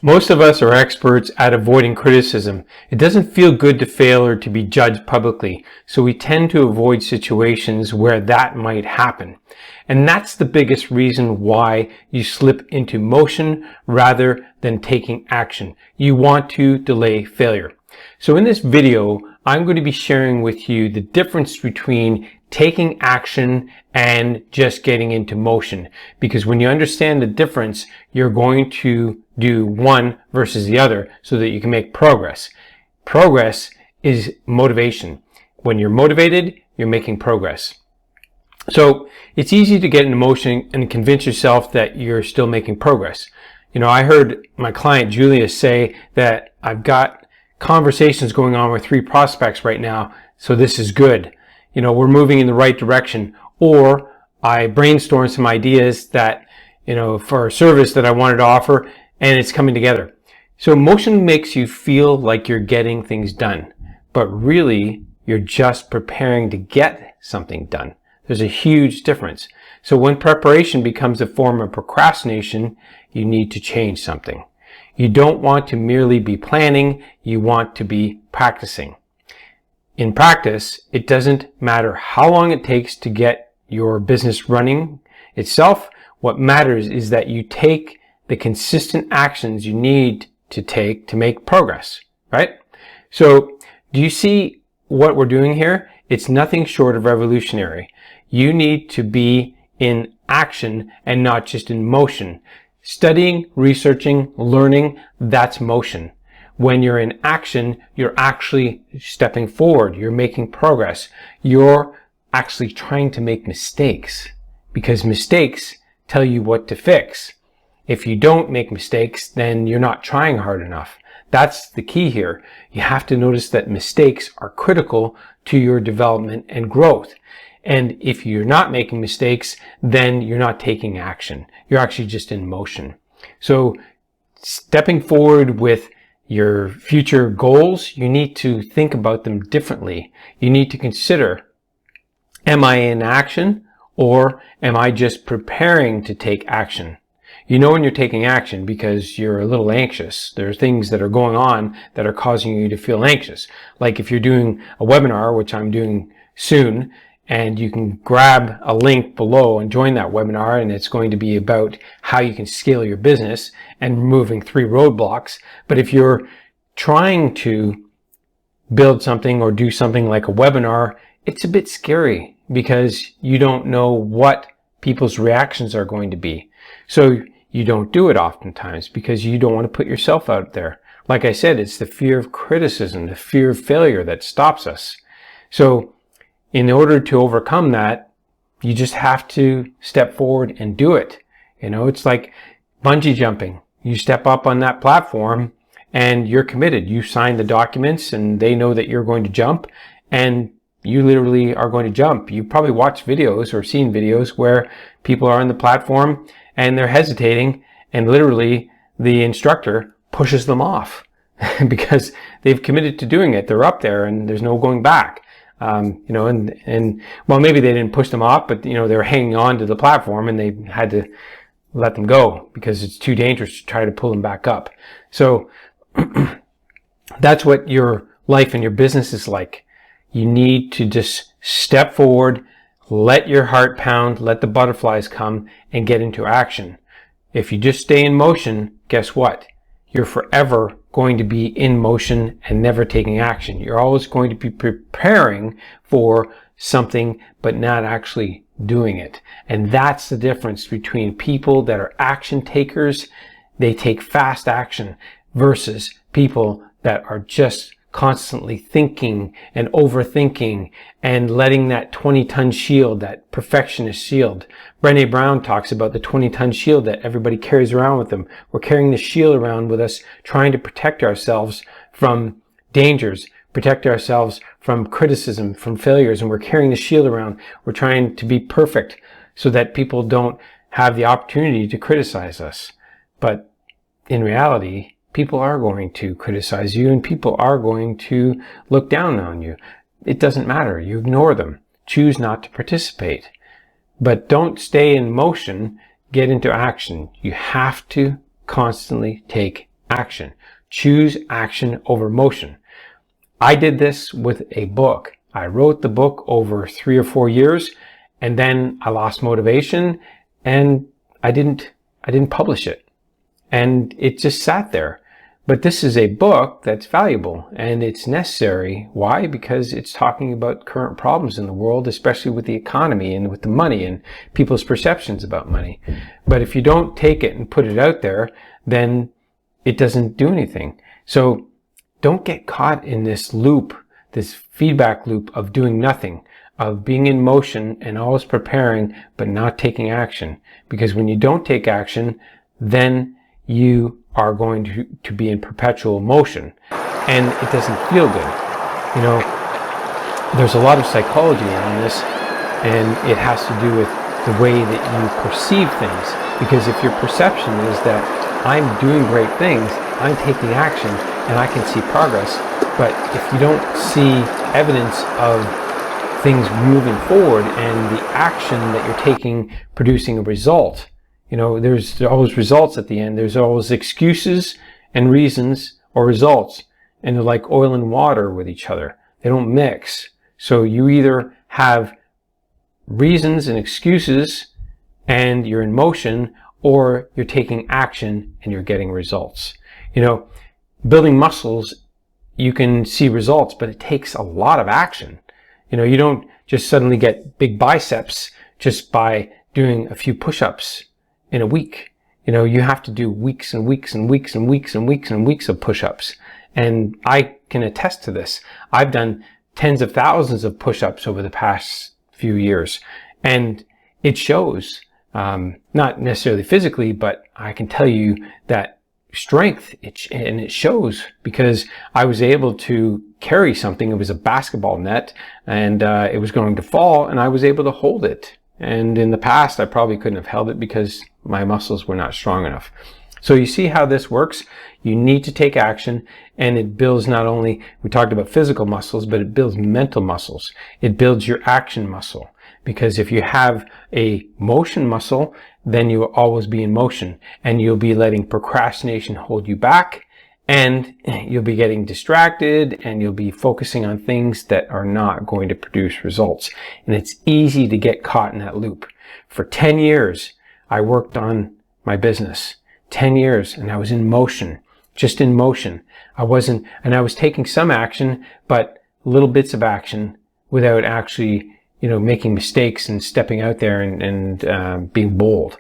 Most of us are experts at avoiding criticism. It doesn't feel good to fail or to be judged publicly, so we tend to avoid situations where that might happen. And that's the biggest reason why you slip into motion rather than taking action. You want to delay failure. So in this video, I'm going to be sharing with you the difference between taking action and just getting into motion. Because when you understand the difference, you're going to do one versus the other so that you can make progress. Progress is motivation. When you're motivated, you're making progress. So it's easy to get into motion and convince yourself that you're still making progress. You know, I heard my client Julia say that I've got conversations going on with 3 prospects right now, so this is good. You know, we're moving in the right direction. Or I brainstormed some ideas that, you know, for a service that I wanted to offer, and it's coming together. So motion makes you feel like you're getting things done, but really you're just preparing to get something done. There's a huge difference. So when preparation becomes a form of procrastination, you need to change something. You don't want to merely be planning, you want to be practicing. In practice, it doesn't matter how long it takes to get your business running itself. What matters is that you take the consistent actions you need to take to make progress, right? So do you see what we're doing here? It's nothing short of revolutionary. You need to be in action and not just in motion. Studying, researching, learning, that's motion. When you're in action, you're actually stepping forward. You're making progress. You're actually trying to make mistakes because mistakes tell you what to fix. If you don't make mistakes, then you're not trying hard enough. That's the key here. You have to notice that mistakes are critical to your development and growth. And if you're not making mistakes, then you're not taking action. You're actually just in motion. So stepping forward with your future goals, you need to think about them differently. You need to consider, am I in action or am I just preparing to take action? You know when you're taking action because you're a little anxious. There are things that are going on that are causing you to feel anxious. Like if you're doing a webinar, which I'm doing soon, and you can grab a link below and join that webinar, and it's going to be about how you can scale your business and removing 3 roadblocks. But if you're trying to build something or do something like a webinar, it's a bit scary because you don't know what people's reactions are going to be. So you don't do it oftentimes because you don't want to put yourself out there. Like I said, it's the fear of criticism, the fear of failure that stops us. So in order to overcome that, you just have to step forward and do it. You know, it's like bungee jumping. You step up on that platform and you're committed. You sign the documents and they know that you're going to jump and you literally are going to jump. You've probably watched videos or seen videos where people are on the platform and they're hesitating and literally the instructor pushes them off because they've committed to doing it. They're up there and there's no going back. You know, and well, maybe they didn't push them off, but you know, they were hanging on to the platform and they had to let them go because it's too dangerous to try to pull them back up. So that's what your life and your business is like. You need to just step forward, let your heart pound, let the butterflies come and get into action. If you just stay in motion, guess what? You're forever going to be in motion and never taking action. You're always going to be preparing for something, but not actually doing it. And that's the difference between people that are action takers, they take fast action, versus people that are just constantly thinking and overthinking and letting that 20-ton shield, that perfectionist shield. Brené Brown talks about the 20-ton shield that everybody carries around with them. We're carrying the shield around with us, trying to protect ourselves from dangers, protect ourselves from criticism, from failures, and we're carrying the shield around. We're trying to be perfect so that people don't have the opportunity to criticize us. But in reality, people are going to criticize you and people are going to look down on you. It doesn't matter. You ignore them. Choose not to participate. But don't stay in motion. Get into action. You have to constantly take action. Choose action over motion. I did this with a book. I wrote the book over 3 or 4 years, and then I lost motivation and I didn't publish it. And it just sat there. But this is a book that's valuable and it's necessary. Why? Because it's talking about current problems in the world, especially with the economy and with the money and people's perceptions about money. But if you don't take it and put it out there, then it doesn't do anything. So don't get caught in this loop, this feedback loop of doing nothing, of being in motion and always preparing, but not taking action. Because when you don't take action, then you are going to be in perpetual motion, and it doesn't feel good. You know, there's a lot of psychology around this, and it has to do with the way that you perceive things. Because if your perception is that I'm doing great things, I'm taking action, and I can see progress, but if you don't see evidence of things moving forward and the action that you're taking producing a result, you know, there's always results at the end. There's always excuses and reasons or results. And they're like oil and water with each other. They don't mix. So you either have reasons and excuses and you're in motion, or you're taking action and you're getting results. You know, building muscles, you can see results, but it takes a lot of action. You know, you don't just suddenly get big biceps just by doing a few push-ups in a week. You know, you have to do weeks and weeks and weeks and weeks and weeks and weeks of push-ups. And I can attest to this. I've done tens of thousands of push-ups over the past few years. And it shows, not necessarily physically, but I can tell you that strength, and it shows because I was able to carry something. It was a basketball net and it was going to fall, and I was able to hold it. And in the past, I probably couldn't have held it because my muscles were not strong enough. So you see how this works? You need to take action, and it builds not only, we talked about physical muscles, but it builds mental muscles. It builds your action muscle. Because if you have a motion muscle, then you will always be in motion, and you'll be letting procrastination hold you back, and you'll be getting distracted, and you'll be focusing on things that are not going to produce results. And it's easy to get caught in that loop. For 10 years, I worked on my business. 10 years, and I was in motion, just in motion. I was taking some action, but little bits of action without actually, you know, making mistakes and stepping out there and being bold.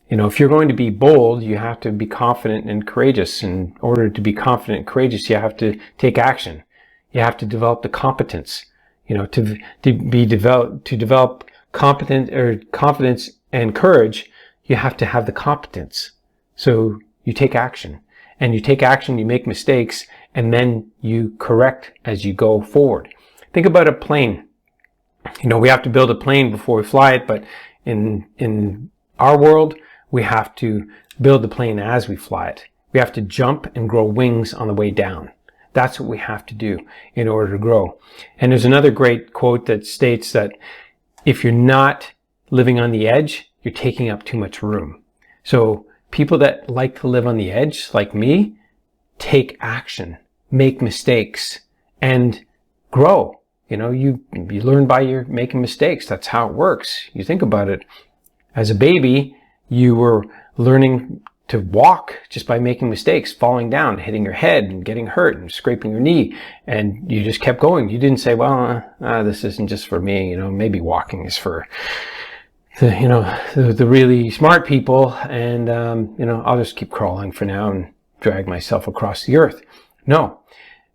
You know, if you're going to be bold, you have to be confident and courageous. In order to be confident and courageous, you have to take action. You have to develop the competence. You know, to develop confidence and courage, you have to have the competence. So you take action, and you take action, you make mistakes, and then you correct as you go forward. Think about a plane. You know, we have to build a plane before we fly it, but in our world, we have to build the plane as we fly it. We have to jump and grow wings on the way down. That's what we have to do in order to grow. And there's another great quote that states that if you're not living on the edge, you're taking up too much room. So people that like to live on the edge, like me, take action, make mistakes, and grow. You know, you learn by your making mistakes. That's how it works. You think about it. As a baby, you were learning to walk just by making mistakes, falling down, hitting your head and getting hurt and scraping your knee. And you just kept going. You didn't say, well, this isn't just for me. You know, maybe walking is for the really smart people, and I'll just keep crawling for now and drag myself across the earth. No,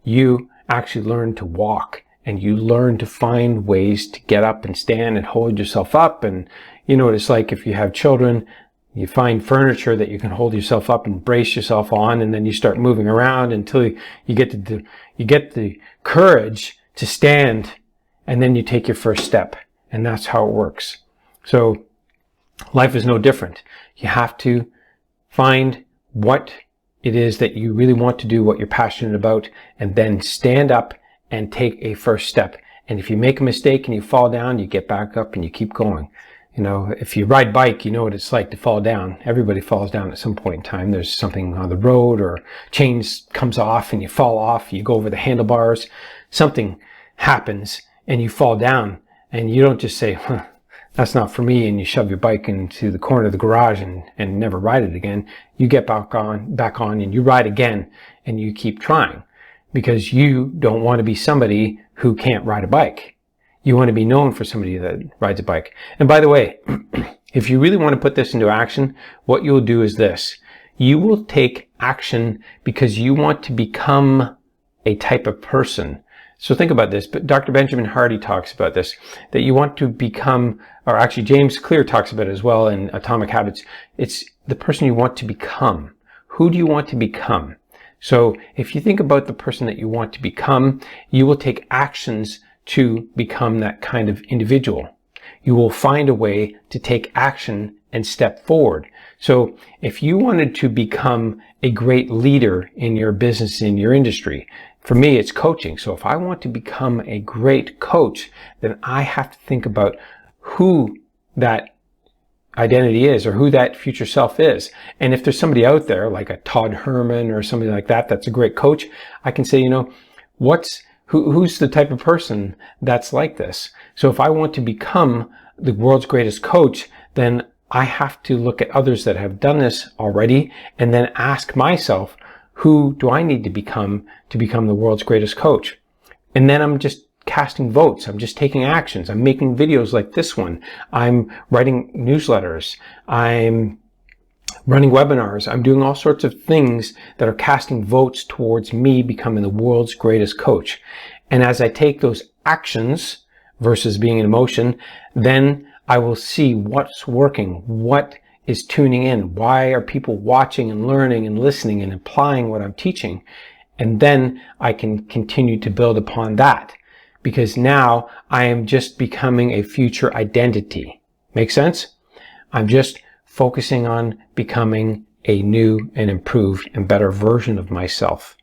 you actually learn to walk, and you learn to find ways to get up and stand and hold yourself up. And you know what it's like if you have children. You find furniture that you can hold yourself up and brace yourself on, and then you start moving around until you get the courage to stand, and then you take your first step. And that's how it works. So life is no different. You have to find what it is that you really want to do, what you're passionate about, and then stand up and take a first step. And if you make a mistake and you fall down, you get back up and you keep going. You know, if you ride bike, you know what it's like to fall down. Everybody falls down at some point in time. There's something on the road, or chains comes off and you fall off, you go over the handlebars, something happens and you fall down, and you don't just say, huh, that's not for me, and you shove your bike into the corner of the garage and never ride it again. You get back on and you ride again, and you keep trying, because you don't want to be somebody who can't ride a bike. You want to be known for somebody that rides a bike. And by the way, if you really want to put this into action, what you'll do is this. You will take action because you want to become a type of person. So think about this. But Dr. Benjamin Hardy talks about this, that you want to become, or actually James Clear talks about it as well in Atomic Habits. It's the person you want to become. Who do you want to become? So if you think about the person that you want to become, you will take actions to become that kind of individual. You will find a way to take action and step forward. So if you wanted to become a great leader in your business, in your industry, for me, it's coaching. So if I want to become a great coach, then I have to think about who that identity is, or who that future self is. And if there's somebody out there like a Todd Herman or somebody like that, that's a great coach, I can say, you know, who's the type of person that's like this? So if I want to become the world's greatest coach, then I have to look at others that have done this already, and then ask myself, who do I need to become the world's greatest coach? And then I'm just casting votes. I'm just taking actions. I'm making videos like this one. I'm writing newsletters. I'm running webinars. I'm doing all sorts of things that are casting votes towards me becoming the world's greatest coach. And as I take those actions versus being in emotion, then I will see what's working, what is tuning in, why are people watching and learning and listening and applying what I'm teaching. And then I can continue to build upon that, because now I am just becoming a future identity. Make sense? I'm just focusing on becoming a new and improved and better version of myself.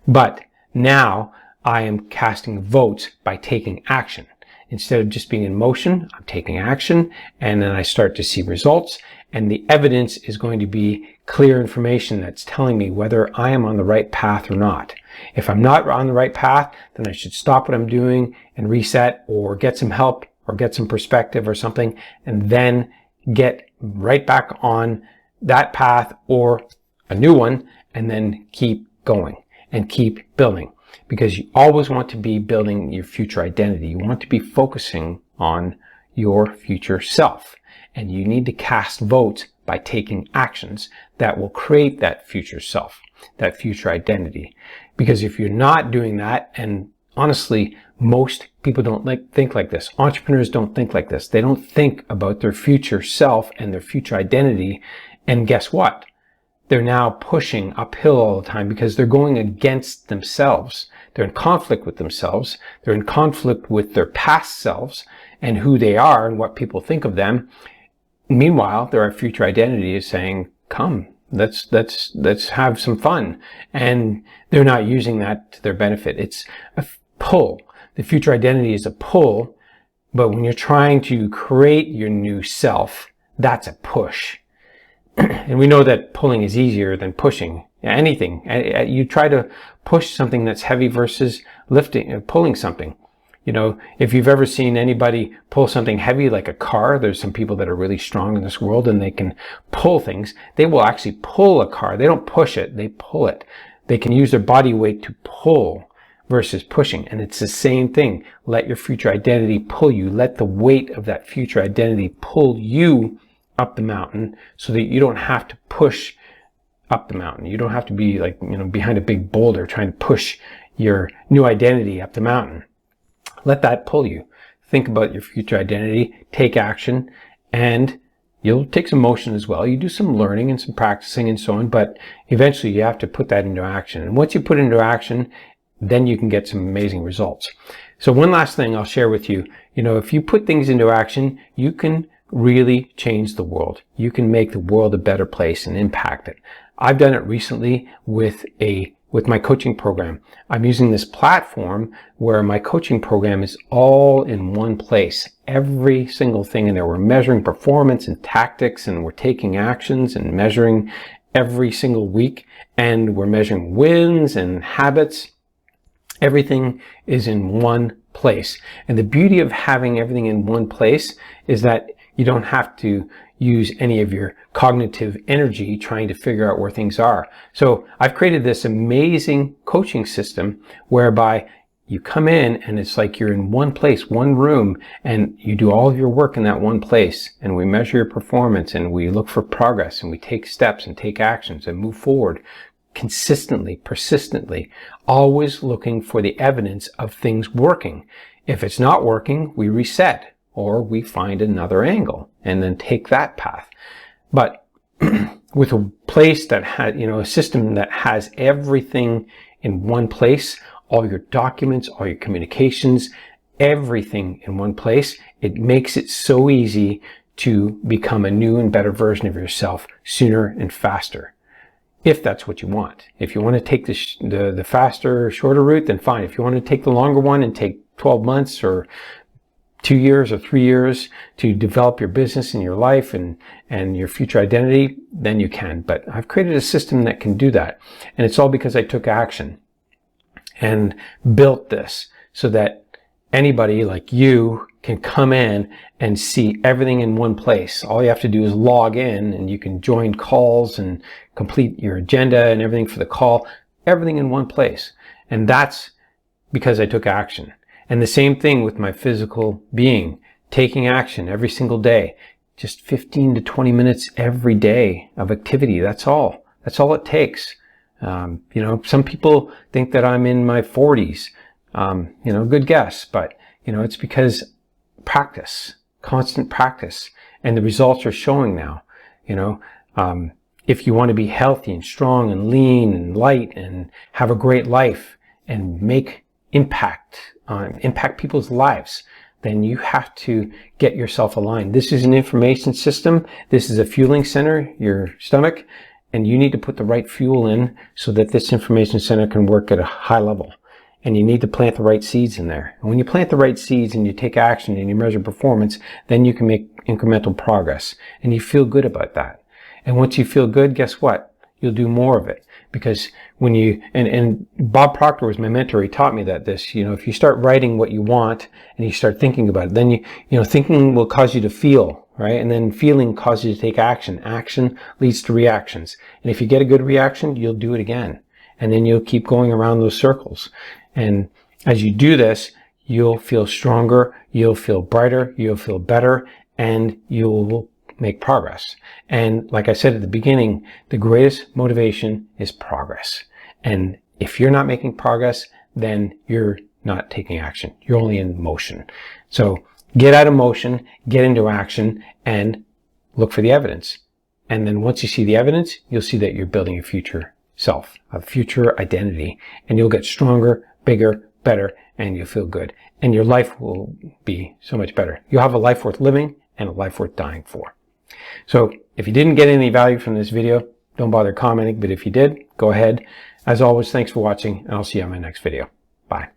But now I am casting votes by taking action. Instead of just being in motion, I'm taking action, and then I start to see results, and the evidence is going to be clear information that's telling me whether I am on the right path or not. If I'm not on the right path, then I should stop what I'm doing and reset, or get some help, or get some perspective or something, and then get right back on that path or a new one, and then keep going and keep building. Because you always want to be building your future identity. You want to be focusing on your future self. And you need to cast votes by taking actions that will create that future self, that future identity. Because if you're not doing that, and honestly, most people don't think like this. Entrepreneurs don't think like this. They don't think about their future self and their future identity. And guess what? They're now pushing uphill all the time, because they're going against themselves. They're in conflict with themselves. They're in conflict with their past selves and who they are and what people think of them. Meanwhile, their future identity is saying, come, let's have some fun. And they're not using that to their benefit. It's a pull. The future identity is a pull, but when you're trying to create your new self, that's a push. And we know that pulling is easier than pushing anything. You try to push something that's heavy versus pulling something. You know, if you've ever seen anybody pull something heavy like a car, there's some people that are really strong in this world and they can pull things. They will actually pull a car. They don't push it, they pull it. They can use their body weight to pull versus pushing. And it's the same thing. Let your future identity pull you. Let the weight of that future identity pull you up the mountain, so that you don't have to push up the mountain. You don't have to be like, you know, behind a big boulder trying to push your new identity up the mountain. Let that pull you. Think about your future identity, take action, and you'll take some motion as well. You do some learning and some practicing and so on, but eventually you have to put that into action. And once you put it into action, then you can get some amazing results. So one last thing I'll share with you, you know, if you put things into action, you can really change the world. You can make the world a better place and impact it. I've done it recently with a with my coaching program. I'm using this platform where my coaching program is all in one place. Every single thing in there. We're measuring performance and tactics, and we're taking actions and measuring every single week, and we're measuring wins and habits. Everything is in one place. And the beauty of having everything in one place is that you don't have to use any of your cognitive energy trying to figure out where things are. So I've created this amazing coaching system whereby you come in and it's like you're in one place, one room, and you do all of your work in that one place, and we measure your performance, and we look for progress, and we take steps and take actions and move forward consistently, persistently, always looking for the evidence of things working. If it's not working, we reset, or we find another angle and then take that path. But with a place that had, a system that has everything in one place, all your documents, all your communications, everything in one place, it makes it so easy to become a new and better version of yourself sooner and faster. If that's what you want. If you want to take the faster, shorter route, then fine. If you want to take the longer one and take 12 months or 2 years or 3 years to develop your business and your life and your future identity, then you can. But I've created a system that can do that. And it's all because I took action and built this so that anybody like you can come in and see everything in one place. All you have to do is log in, and you can join calls and complete your agenda and everything for the call, everything in one place. And that's because I took action. And the same thing with my physical being, taking action every single day, just 15 to 20 minutes every day of activity. That's all. That's all it takes. Some people think that I'm in my 40s. Good guess, but it's because practice, constant practice, and the results are showing now. If you want to be healthy and strong and lean and light and have a great life and make impact people's lives, then you have to get yourself aligned. This is an information system. This is a fueling center, your stomach, and you need to put the right fuel in so that this information center can work at a high level. And you need to plant the right seeds in there. And when you plant the right seeds and you take action and you measure performance, then you can make incremental progress. And you feel good about that. And once you feel good, guess what? You'll do more of it. Because when you, and Bob Proctor was my mentor, he taught me that if you start writing what you want and you start thinking about it, then thinking will cause you to feel, right? And then feeling causes you to take action. Action leads to reactions. And if you get a good reaction, you'll do it again. And then you'll keep going around those circles. And as you do this, you'll feel stronger, you'll feel brighter, you'll feel better, and you'll make progress. And like I said at the beginning, the greatest motivation is progress. And if you're not making progress, then you're not taking action. You're only in motion. So get out of motion, get into action, and look for the evidence. And then once you see the evidence, you'll see that you're building a future self, a future identity, and you'll get stronger, bigger, better, and you'll feel good. And your life will be so much better. You'll have a life worth living and a life worth dying for. So if you didn't get any value from this video, don't bother commenting, but if you did, go ahead. As always, thanks for watching, and I'll see you on my next video. Bye.